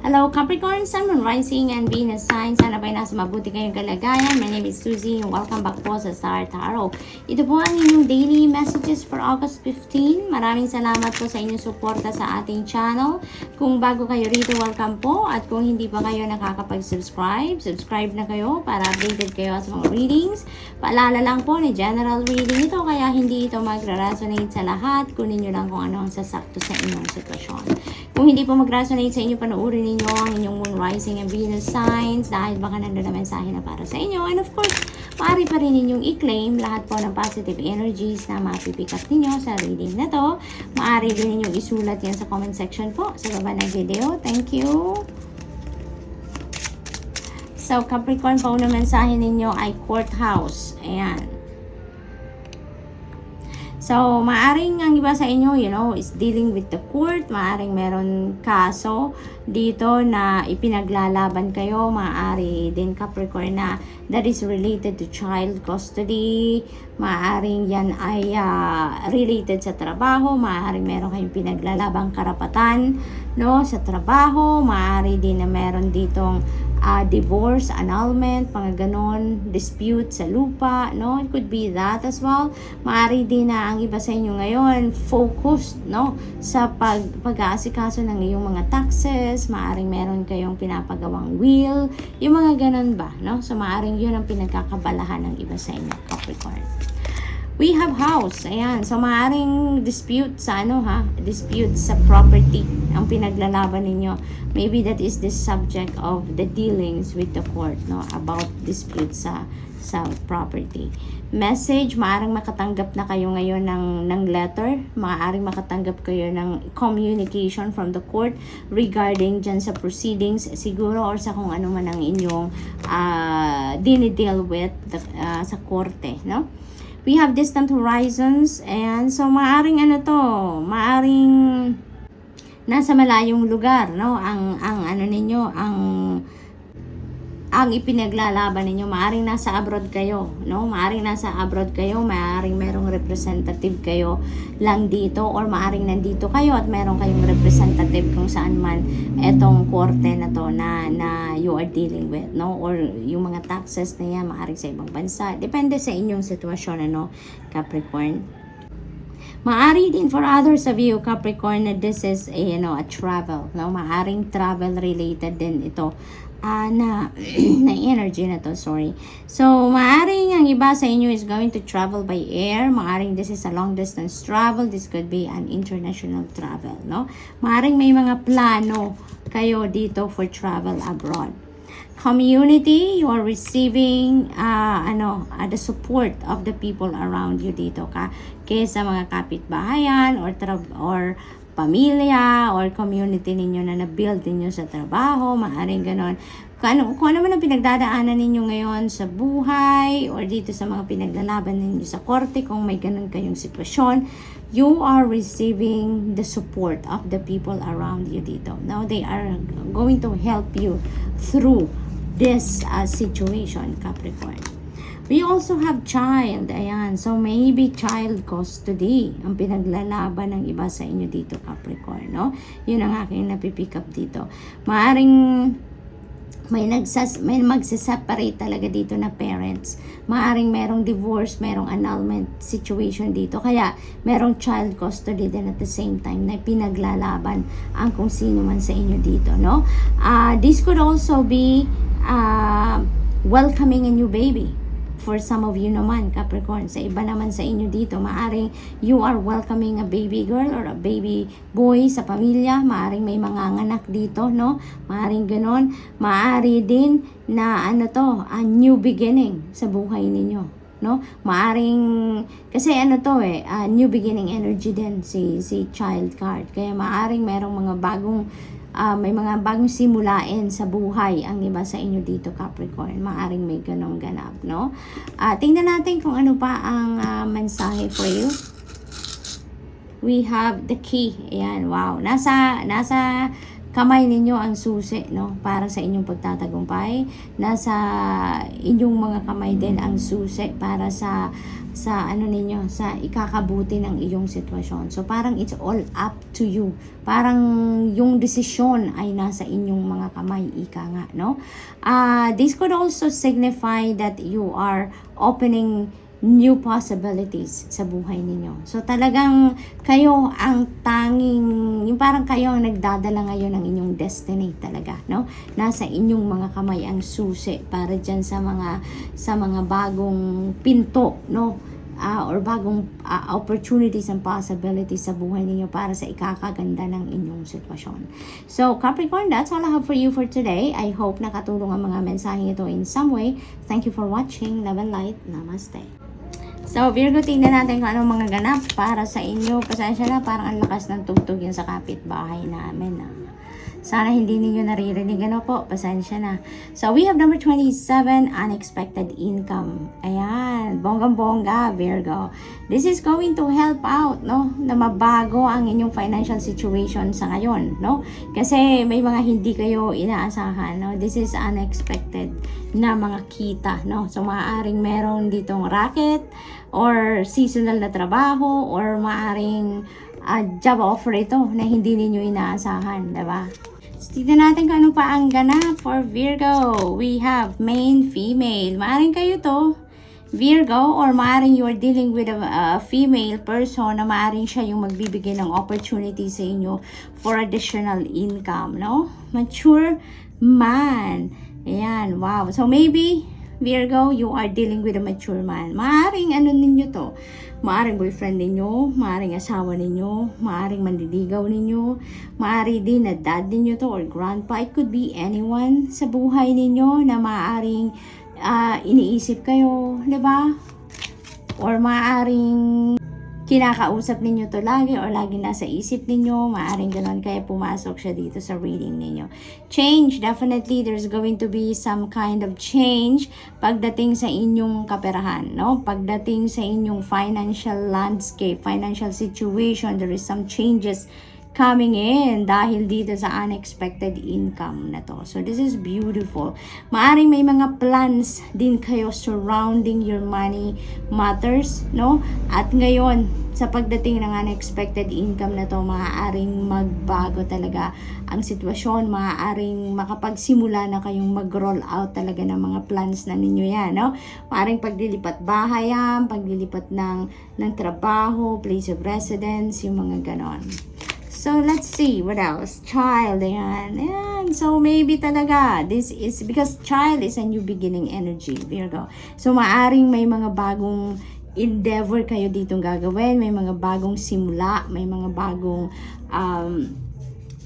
Hello Capricorn, Sun, Moon, Rising, and Venus sign. Sana ba'y nasa mabuti kayong kalagayan. My name is Suzy and welcome back po sa Star Tarot. Ito po ang inyong daily messages for August 15. Maraming salamat po sa inyong suporta sa ating channel. Kung bago kayo rito, welcome po. At kung hindi pa kayo nakakapag-subscribe, subscribe na kayo para updated kayo sa mga readings. Paalala lang po ni general reading ito, kaya hindi ito magre-resonate sa lahat. Kunin nyo lang kung ano ang sasakto sa inyong sitwasyon. Kung hindi po mag-resonate sa inyo, panoorin ninyo ang inyong Moon, Rising, and Venus signs dahil baka nandun na mensahe na para sa inyo. And of course, maaari pa rin ninyong i-claim lahat po ng positive energies na mapipick up ninyo sa reading na to. Maaari din ninyong isulat yan sa comment section po sa baba ng video. Thank you! So, Capricorn, po na mensahe ninyo ay courthouse. Ayan. So, maaring ang iba sa inyo, is dealing with the court. Maaring meron kaso dito na ipinaglalaban kayo. Maaari din, Capricorn, na that is related to child custody. Maaring yan ay related sa trabaho. Maaring meron kayong pinaglalabang karapatan, sa trabaho. Maaari din na meron ditong divorce, annulment, mga ganon, dispute sa lupa, it could be that as well. Maaari din na ang iba sa inyo ngayon focused, sa pag-aasikaso ng iyong mga taxes. Maaring meron kayong pinapagawang will, yung mga ganon ba, So maaring yun ang pinagkakabalahan ng iba sa inyo, Capricorn. We have house. Ayan. So, maaaring dispute sa dispute sa property ang pinaglalaban ninyo. Maybe that is the subject of the dealings with the court, about dispute sa property. Message, maaaring makatanggap na kayo ngayon ng letter. Maaaring makatanggap kayo ng communication from the court regarding dyan sa proceedings siguro or sa kung ano man ang inyong dinideal with sa korte, We have distant horizons, and so maaring maaring nasa malayong lugar, ang ipinaglalaban ninyo. Maaring nasa abroad kayo, maaring nasa abroad kayo, maaring merong representative kayo lang dito, or maaring nandito kayo at meron kayong representative kung saan man etong korte na to na you are dealing with, or yung mga taxes na yan, maaring sa ibang bansa. Depende sa inyong sitwasyon, Capricorn. Maari din for others of you, Capricorn, na this is a travel, maaring travel related din ito. Na energy na to, sorry. So, maaring ang iba sa inyo is going to travel by air. Maaring this is a long distance travel. This could be an international travel, Maaring may mga plano kayo dito for travel abroad. Community, you are receiving the support of the people around you dito kaysa mga kapitbahayan or pamilya or community ninyo na na-build ninyo sa trabaho. Maaring ganon. Kung ano man ang pinagdadaanan ninyo ngayon sa buhay or dito sa mga pinaglalaban ninyo sa korte, kung may ganon kayong sitwasyon, you are receiving the support of the people around you dito. Now, they are going to help you through this situation, Capricorn. We also have child. Ayan. So, maybe child custody ang pinaglalaban ng iba sa inyo dito, Capricorn, Yun ang aking napipick up dito. Maaring may magsiseparate talaga dito na parents. Maaring merong divorce, merong annulment situation dito. Kaya, merong child custody din at the same time na pinaglalaban ang kung sino man sa inyo dito, This could also be welcoming a new baby. For some of you naman, Capricorn, sa iba naman sa inyo dito, maaring you are welcoming a baby girl or a baby boy sa pamilya. Maaring may mga anak dito, Maaring ganon. Maari din na a new beginning sa buhay ninyo, Maaring, kasi new beginning energy din si child card. Kaya maaring merong mga may mga bagong simulain sa buhay ang iba sa inyo dito, Capricorn. Maaring may ganong ganap, tingnan natin kung ano pa ang mensahe for you. We have the key. Ayan, wow. Nasa kamay ninyo ang susi, no? Para sa inyong pagtatagumpay. Nasa inyong mga kamay din ang susi para sa ano ninyo, sa ikakabuti ng iyong sitwasyon. So parang it's all up to you. Parang yung desisyon ay nasa inyong mga kamay, ika nga, no? This could also signify that you are opening new possibilities sa buhay ninyo. So talagang kayo ang tanging, yung parang kayo ang nagdadala ngayon ng inyong destiny talaga, no? Nasa inyong mga kamay ang susi para diyan sa mga bagong pinto, no? Or bagong opportunities and possibilities sa buhay ninyo para sa ikakaganda ng inyong sitwasyon. So Capricorn, that's all I have for you for today. I hope nakatulong ang mga mensaheng ito in some way. Thank you for watching. Love and light. Namaste. So, Virgo, tingnan natin kung anong mga ganap para sa inyo. Pasensya na, parang ang lakas ng tugtog yan sa kapitbahay namin. Sana hindi ninyo naririnig. Ano po? Pasensya na. So, we have number 27, unexpected income. Ayan. Bonggang-bongga, Virgo. This is going to help out, no? Na mabago ang inyong financial situation sa ngayon, no? Kasi may mga hindi kayo inaasahan, no? This is unexpected na mga kita, no? So, maaaring meron ditong racket or seasonal na trabaho or maaaring job offer ito na hindi ninyo inaasahan, diba? Tignan natin kung ano pa ang ganap for Virgo. We have main, female. Maaring kayo to, Virgo, or maaring you are dealing with a female person na maaring siya yung magbibigay ng opportunity sa inyo for additional income, no? Mature man. Ayan, wow. So maybe, Virgo, you are dealing with a mature man. Maaring ano ninyo to? Maaring boyfriend ninyo, maaring asawa ninyo, maaring manliligaw ninyo, maari din na dad ninyo to or grandpa. It could be anyone sa buhay ninyo na maaring iniisip kayo, di ba? Or maaring kinakausap ninyo to lagi or lagi nasa isip ninyo, maaring ganon kaya pumasok siya dito sa reading ninyo. Change, definitely there's going to be some kind of change pagdating sa inyong kaperahan, no? Pagdating sa inyong financial landscape, financial situation, there is some changes coming in dahil dito sa unexpected income na to. So this is beautiful. Maaring may mga plans din kayo surrounding your money matters, no? At ngayon, sa pagdating ng unexpected income na to, maaaring magbago talaga ang sitwasyon. Maaaring makapagsimula na kayong mag-roll out talaga ng mga plans na ninyo yan, no? Maaaring paglilipat bahay yan, paglilipat ng trabaho, place of residence, yung mga ganon. So, let's see. What else? Child. Ayan. Ayan. So, maybe talaga. This is because child is a new beginning energy. Virgo. So, maaring may mga bagong endeavor kayo ditong gagawin. May mga bagong simula. May mga bagong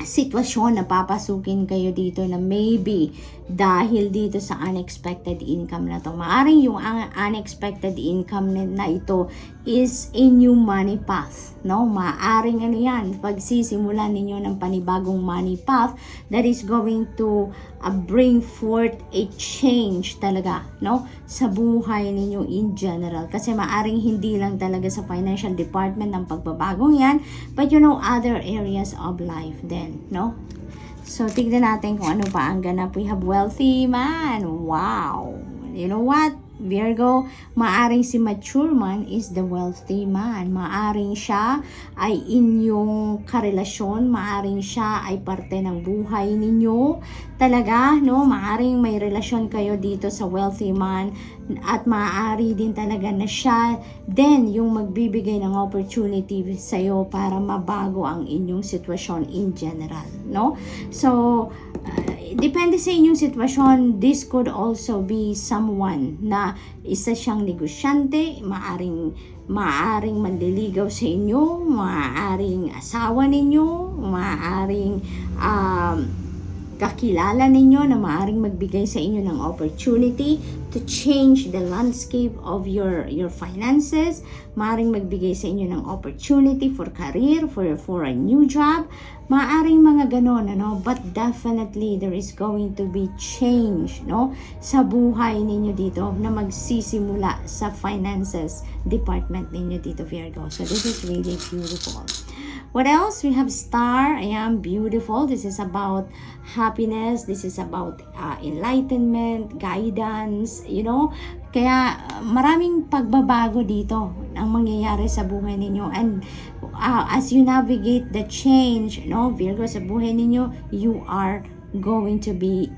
sitwasyon na papasukin kayo dito na maybe dahil dito sa unexpected income na to. Maaring yung unexpected income na ito is a new money path, no? Maaring ano yan, pagsisimulan ninyo ng panibagong money path that is going to bring forth a change talaga, no? Sa buhay ninyo in general. Kasi maaring hindi lang talaga sa financial department ng pagbabagong yan, but you know, other areas of life then, no? So, tignan natin kung ano pa ang ganap. We have wealthy man. Wow! You know what? Virgo, maaring si mature man is the wealthy man. Maaring siya ay inyong karelasyon, maaring siya ay parte ng buhay ninyo. Talaga, no? Maaring may relasyon kayo dito sa wealthy man at maaari din talaga na siya then yung magbibigay ng opportunity sa iyo para mabago ang inyong sitwasyon in general, no? So, depende sa inyong sitwasyon. This could also be someone na isa siyang negosyante, maaring manliligaw sa inyo, maaring asawa ninyo, maaring kakilala ninyo na maaring magbigay sa inyo ng opportunity to change the landscape of your finances. Maaring magbigay sa inyo ng opportunity for career, for a new job. Maaring mga ganon, ano? But definitely there is going to be change, no? Sa buhay ninyo dito na magsisimula sa finances department ninyo dito, Virgo. So this is really beautiful. What else? We have star. Ayan, beautiful. This is about happiness. This is about enlightenment, guidance, you know. Kaya maraming pagbabago dito ang mangyayari sa buhay ninyo. And as you navigate the change, no, Virgo, sa buhay ninyo, you are going to be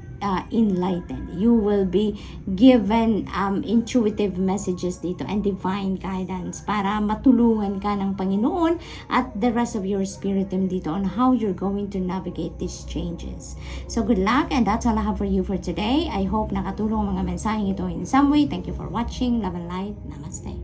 enlightened. You will be given intuitive messages dito and divine guidance para matulungan ka ng Panginoon at the rest of your spirit team dito on how you're going to navigate these changes. So good luck, and that's all I have for you for today. I hope nakatulong ang mga mensaheng ito in some way. Thank you for watching. Love and light. Namaste.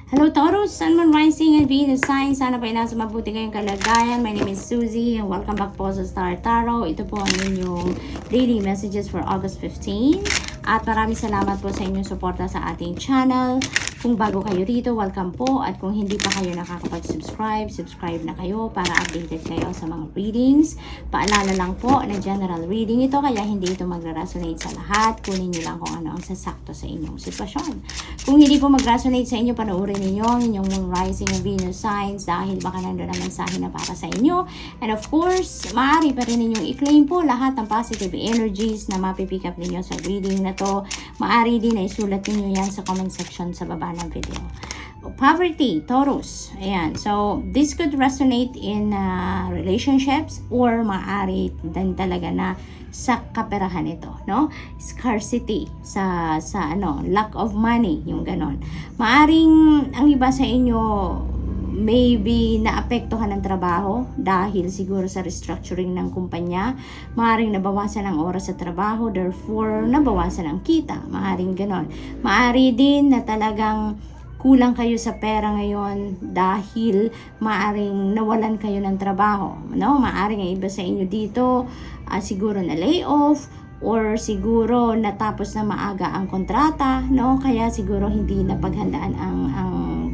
Hello Taurus, Sun, Moon, Rising, and Venus signs. Sana po nasa mabuti kayong kalagayan. My name is Suzy and welcome back po sa Star Tarot. Ito po ang inyong daily messages for August 15. At maraming salamat po sa inyong suporta sa ating channel. Kung bago kayo rito, welcome po. At kung hindi pa kayo nakakapag-subscribe, subscribe na kayo para updated kayo sa mga readings. Paalala lang po na general reading ito, kaya hindi ito magre-resonate sa lahat. Kunin nyo lang kung ano ang sasakto sa inyong sitwasyon. Kung hindi po mag-resonate sa inyo, panoorin ninyo ang inyong Moon, Rising, and Venus signs dahil baka nandun ang mensahe na para sa inyo. And of course, maaari pa rin ninyong i-claim po lahat ng positive energies na mapipick up ninyo sa reading na to. Maaari din na isulat ninyo yan sa comment section sa baba ng video. Poverty, Taurus. Ayan. So, this could resonate in relationships or maaari din talaga na sa kaperahan ito, no? Scarcity sa lack of money, yung ganon. Maaring ang iba sa inyo maybe naapektuhan ng trabaho dahil siguro sa restructuring ng kumpanya. Maaring nabawasan ang oras sa trabaho, therefore nabawasan ang kita. Maaring ganon. Maari din na talagang kulang kayo sa pera ngayon dahil maaring nawalan kayo ng trabaho, no? Maaring ang iba sa inyo dito siguro na layoff or siguro natapos na maaga ang kontrata, no? Kaya siguro hindi napaghandaan ang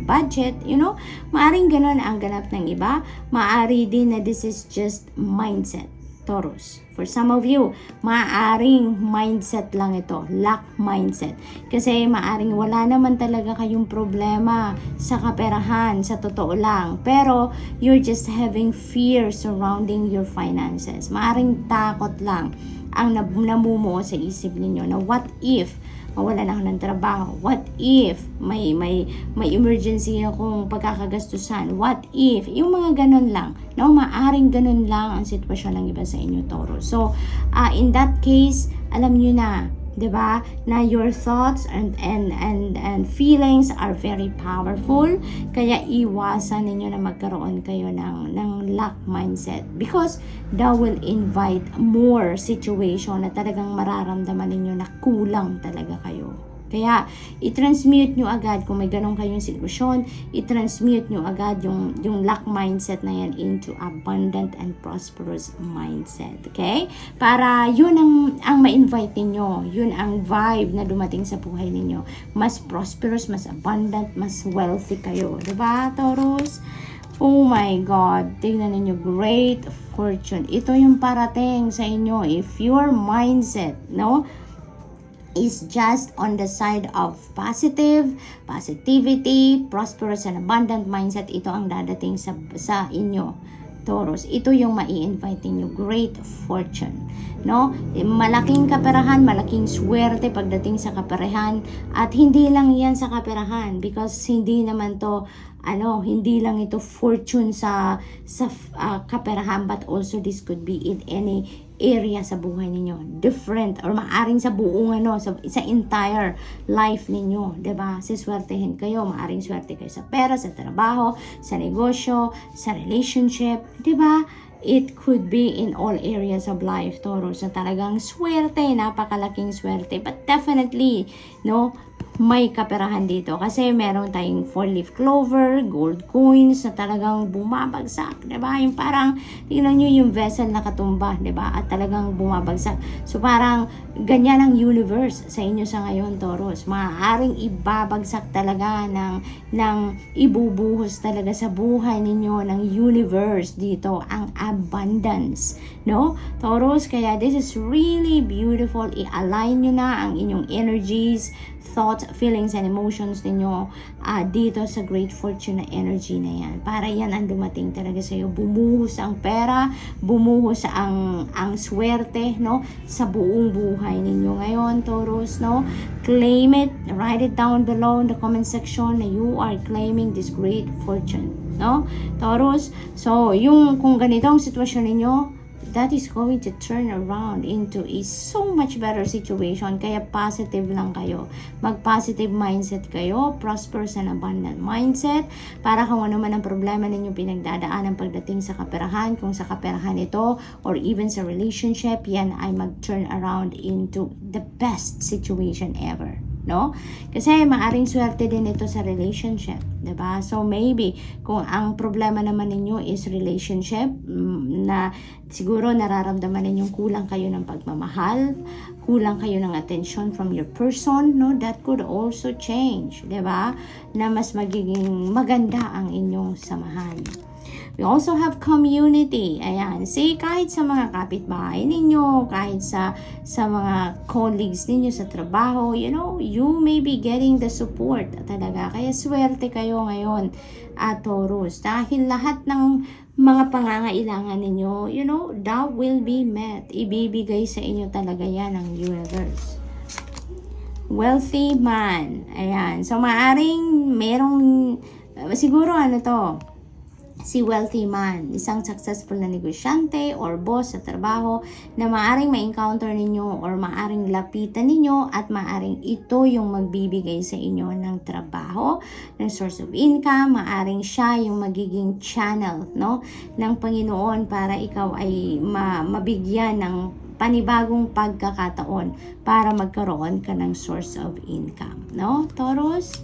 budget, you know? Maaring ganon ang ganap ng iba. Maari din na this is just mindset, Taurus. For some of you, maaring mindset lang ito, lack mindset. Kasi maaring wala naman talaga kayong problema sa kaperahan, sa totoo lang. Pero you're just having fear surrounding your finances. Maaring takot lang ang namumuo sa isip ninyo na what if mawalan ako ng trabaho? What if may emergency akong pagkakagastusan? What if? Yung mga ganun lang. No, maaring ganun lang ang sitwasyon ng iba sa inyo, Taurus. So, in that case, alam nyo na, 'di ba? Na your thoughts and feelings are very powerful. Kaya iwasan ninyo na magkaroon kayo ng lack mindset because that will invite more situation na talagang mararamdaman ninyo na kulang talaga kayo. Kaya, i-transmute nyo agad kung may ganun kayong sitwasyon, i-transmute nyo agad yung lack mindset na yan into abundant and prosperous mindset. Okay? Para yun ang ma-invite ninyo. Yun ang vibe na dumating sa buhay ninyo. Mas prosperous, mas abundant, mas wealthy kayo. Diba, Taurus? Oh my God, tingnan ninyo, great fortune. Ito yung parating sa inyo. If your mindset, no, is just on the side of positivity, prosperous and abundant mindset, ito ang dadating sa inyo, Taurus. Ito yung mai-invite ninyo, great fortune, no? Malaking kaperahan, malaking swerte pagdating sa kaperahan, at hindi lang yan sa kaperahan because hindi naman to hindi lang ito fortune sa kaperahan, but also this could be in any area sa buhay ninyo, different or maaring sa buong sa entire life ninyo, 'di ba? Siswertehin kayo, maaring swerte kayo sa pera, sa trabaho, sa negosyo, sa relationship, 'di ba? It could be in all areas of life, Taurus, na talagang swerte, napakalaking swerte, but definitely, no, may kaperahan dito kasi meron tayong 4-leaf clover, gold coins na talagang bumabagsak, 'di ba? Yung parang tingnan niyo yung vessel na katumba, 'di ba? At talagang bumabagsak. So parang ganyan ang universe sa inyo sa ngayon, Taurus. Maaaring ibabagsak talaga ng ibubuhos talaga sa buhay ninyo ng universe dito ang abundance, no? Taurus, kaya this is really beautiful. I-align nyo na ang inyong energies, thoughts, feelings, and emotions ninyo dito sa Great Fortune na energy na yan. Para yan ang dumating talaga sa iyo. Bumuhos ang pera, bumuhos ang swerte, no? Sa buong buhay ninyo ngayon, Taurus, no? Claim it, write it down below in the comment section na you are claiming this great fortune, no? Taurus, so yung kung ganito ang sitwasyon ninyo, that is going to turn around into a so much better situation. Kaya positive lang kayo. Mag-positive mindset kayo. Prosperous and abundant mindset. Para kung ano man ang problema ninyo pinagdadaanan pagdating sa kaperahan, kung sa kaperahan ito, or even sa relationship, yan ay mag-turn around into the best situation ever. No? Kasi maaring swerte din ito sa relationship, 'di ba? So maybe kung ang problema naman ninyo is relationship, na siguro nararamdaman ninyong kulang kayo ng pagmamahal, kulang kayo ng attention from your person, no? That could also change, 'di ba? Na mas magiging maganda ang inyong samahan. We also have community. Ayan. See, kahit sa mga kapitbahay ninyo, kahit sa mga colleagues ninyo sa trabaho, you know, you may be getting the support talaga. Kaya swerte kayo ngayon, Taurus. Dahil lahat ng mga pangangailangan ninyo, you know, that will be met. Ibibigay sa inyo talaga yan ng universe. Wealthy man. Ayan. So, maaring merong, siguro ano to, si wealthy man, isang successful na negosyante or boss sa trabaho na maaring ma-encounter ninyo or maaring lapitan ninyo at maaring ito yung magbibigay sa inyo ng trabaho, ng source of income, maaring siya yung magiging channel, no, ng Panginoon para ikaw ay mabigyan ng panibagong pagkakataon para magkaroon ka ng source of income, no, Taurus?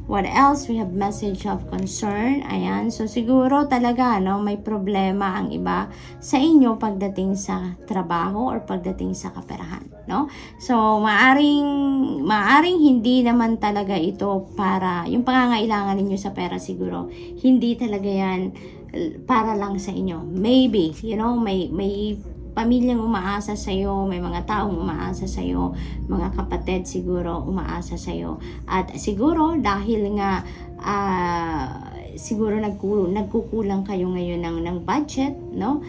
What else? We have message of concern. Ayan. So, siguro talaga, no, may problema ang iba sa inyo pagdating sa trabaho or pagdating sa kaperahan, no? So, maaring hindi naman talaga ito para, yung pangangailangan ninyo sa pera siguro, hindi talaga yan para lang sa inyo. Maybe, you know, may pamilyang umaasa sa iyo, may mga taong umaasa sa iyo, mga kapatid siguro umaasa sa iyo. At siguro dahil nga siguro nagkukulang kayo ngayon ng budget, no?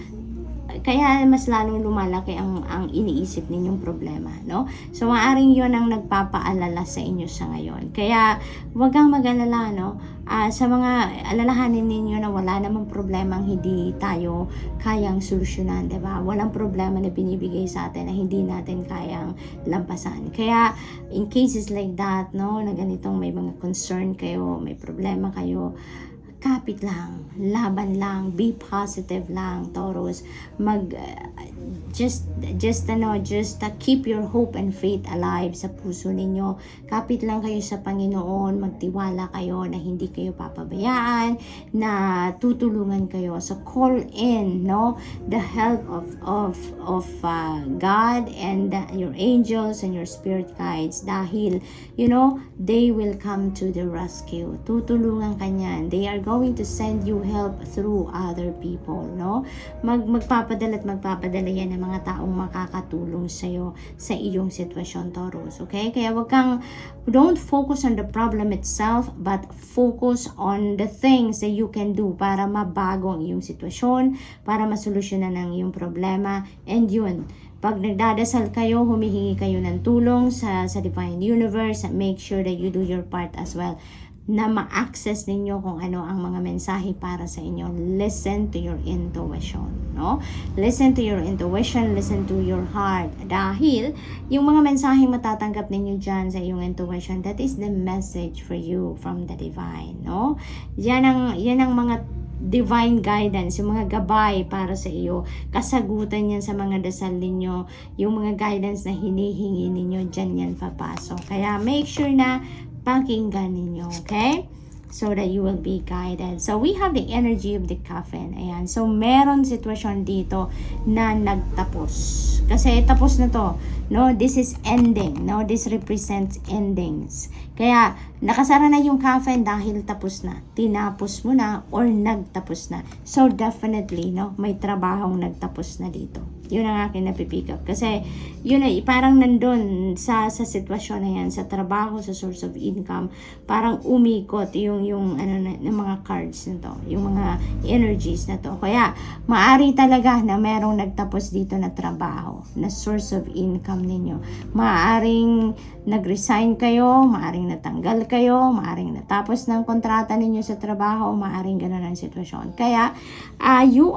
Kaya mas lalong lumalaki ang iniisip ninyong problema, no? So maaring 'yon ang nagpapaalala sa inyo sa ngayon. Kaya huwag kang mag-alala, no? Sa mga alalahanin ninyo na wala namang problema ang hindi tayo kayang solusyonan, 'di ba? Walang problema na binibigay sa atin na hindi natin kayang lampasan. Kaya in cases like that, no, na ganitong may mga concern kayo, may problema kayo, kapit lang, laban lang, be positive lang, Taurus. Just keep your hope and faith alive sa puso ninyo. Kapit lang kayo sa Panginoon, magtiwala kayo na hindi kayo papabayaan, na tutulungan kayo. So call in, no, the help of God and your angels and your spirit guides, dahil you know they will come to the rescue. Tutulungan ka niyan. They are going to send you help through other people, no? Magpapadala yan ng mga taong makakatulong sa'yo sa iyong sitwasyon, Taurus, okay? Kaya don't focus on the problem itself, but focus on the things that you can do para mabago ang iyong sitwasyon, para masolusyonan ang iyong problema, and yun, pag nagdadasal kayo, humihingi kayo ng tulong sa Divine Universe, make sure that you do your part as well, na ma-access ninyo kung ano ang mga mensahe para sa inyo. Listen to your intuition, no? Listen to your intuition, listen to your heart. Dahil yung mga mensahe matatanggap ninyo dyan sa iyong intuition, that is the message for you from the divine, no? Yan ang mga divine guidance, yung mga gabay para sa iyo. Kasagutan yan sa mga dasal ninyo, yung mga guidance na hinihingi ninyo, dyan yan papasok. Kaya make sure na pakinggan ninyo, okay? So that you will be guided. So we have the energy of the coffin. Ayan. So meron sitwasyon dito na nagtapos. Kasi tapos na to. No, this is ending. No, this represents endings. Kaya, nakasara na yung coffin dahil tapos na. Tinapos mo na or nagtapos na. So, definitely, no, may trabahong nagtapos na dito. Yun ang akin napipick up. Kasi, yun ay, parang nandun sa sitwasyon na yan, sa trabaho, sa source of income, parang umikot yung mga cards na to, yung mga energies na to. Kaya, maari talaga na merong nagtapos dito na trabaho, na source of income ninyo. Maaring nag-resign kayo, maaring natanggal kayo, maaring natapos ng kontrata ninyo sa trabaho, maaring ganun ang sitwasyon. Kaya, you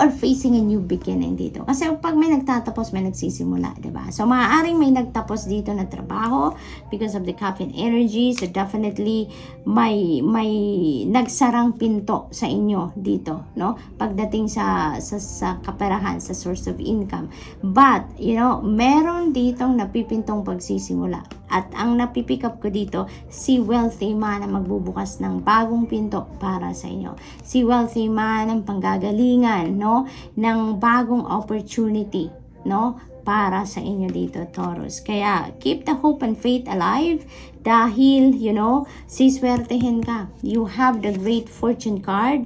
are facing a new beginning dito. Kasi pag may nagtatapos, may nagsisimula, diba? So, maaaring may nagtapos dito na trabaho because of the coffin energy. So, definitely, may nagsarang pinto sa inyo dito, no? Pagdating sa kaperahan, sa source of income. But, meron ditong napipintong pagsisimula. At ang napipick up ko dito, si wealthy man na magbubukas ng bagong pinto para sa inyo. Si wealthy man ang panggagalingan, no, ng bagong opportunity, no, para sa inyo dito, Taurus. Kaya, keep the hope and faith alive dahil, siswertehin ka. You have the great fortune card.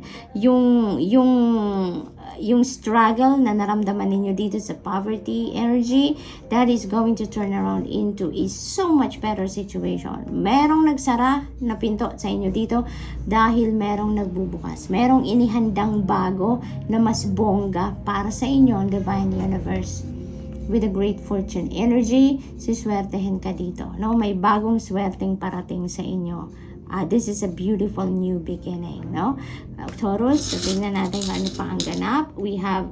Yung struggle na naramdaman ninyo dito sa poverty energy, that is going to turn around into a so much better situation. Merong nagsara na pinto sa inyo dito dahil merong nagbubukas. Merong inihandang bago na mas bongga para sa inyo ang Divine Universe. With a great fortune energy, siswertehin ka dito. No? May bagong swerteng parating sa inyo. This is a beautiful new beginning, no? Taurus, so tingnan natin kung ano pa ang ganap. We have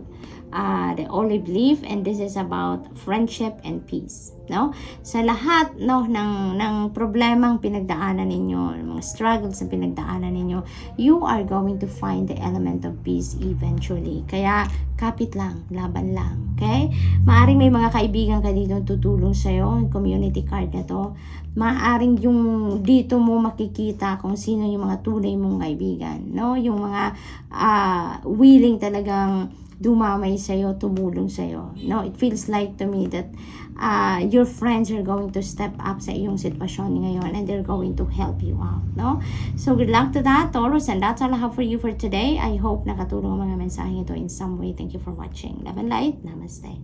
the olive leaf, and this is about friendship and peace, no? Sa lahat, no, ng problemang pinagdaanan ninyo, mga struggles na pinagdaanan ninyo, you are going to find the element of peace eventually. Kaya, kapit lang, laban lang, okay? Maaring may mga kaibigan ka dito tutulong sa'yo, yung community card na to. Maaring yung dito mo makikita kung sino yung mga tunay mong kaibigan, no? Yung mga willing talagang dumamay sa'yo, tumulong sa'yo. No, it feels like to me that your friends are going to step up sa iyong sitwasyon ngayon and they're going to help you out, no? So, good luck to that, Taurus, and that's all I have for you for today. I hope nakatulong ang mga mensahe ito in some way. Thank you for watching. Love and light. Namaste.